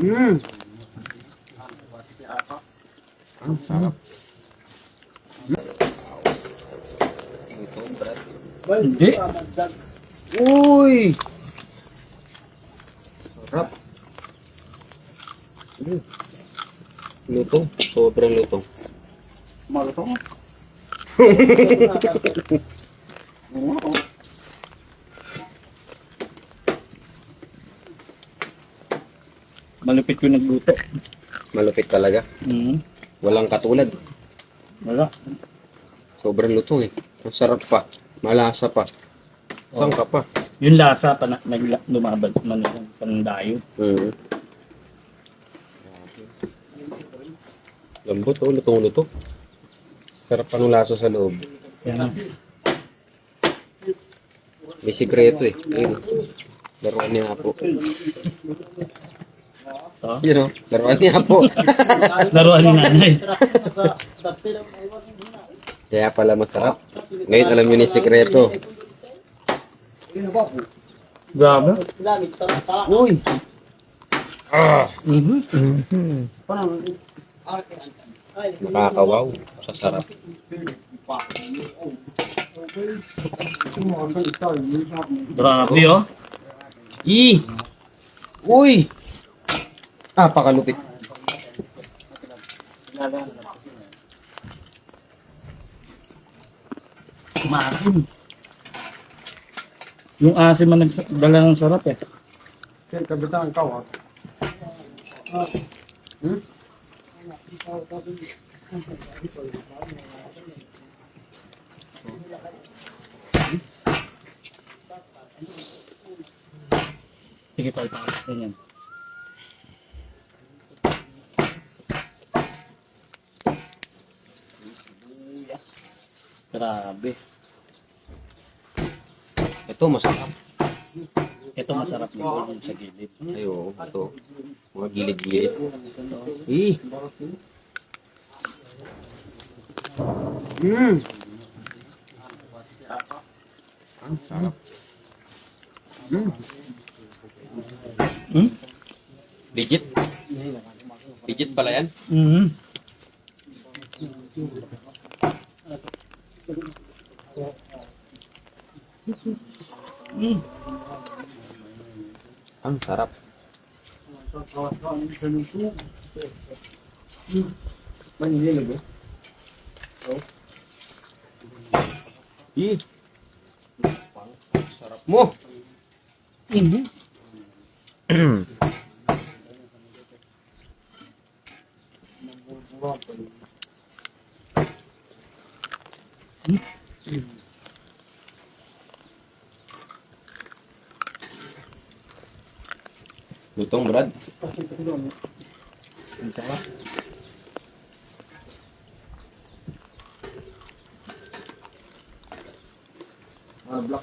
Mm. Ang sarap. Ito, Brad. Hindi. Uy! Sarap. Lutong. Sobrang lutong. Malutong. Malupit yung nagluto. Malupit talaga. Walang katulad. Wala. Sobrang lutong eh. Ang sarap pa. Malasa pa. Saan ka pa? Yung lasa pa na lumabad man yung pandayo. Lambot oh, lutong-luto. Sarap pa ng lasa sa loob. Yan. May sikreto eh. Ayun. Laruan niya po. Yun o, laruan niya po. Laruan ni nanay. Kaya pala masarap. Ngayon alam niyo ni sikreto. Grabe. Uy! Nakakawaw. Sa sarap. Grabe oh. Uy! Pakalupit. Maasim. Yung asim man nagdala ng sarap eh. Kaya kabitan ang kawat. Sige pa ito. Ganyan. Grabe. Ito masarap. Ito masarap yung sa gilid. Ay oo, ito. Mga gilid-gilid. Ang sarap. Legit. Legit pala yan. Ang sarap. Sarap mo. Lutong, Brad.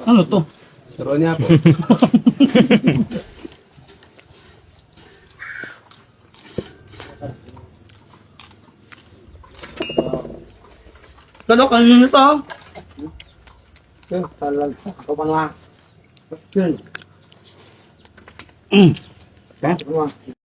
Ano to? Laruan niya po. Kalok, ano nyo to? Kaya talag. Ito pa nga. Kaya. Mm. Ito pa nga.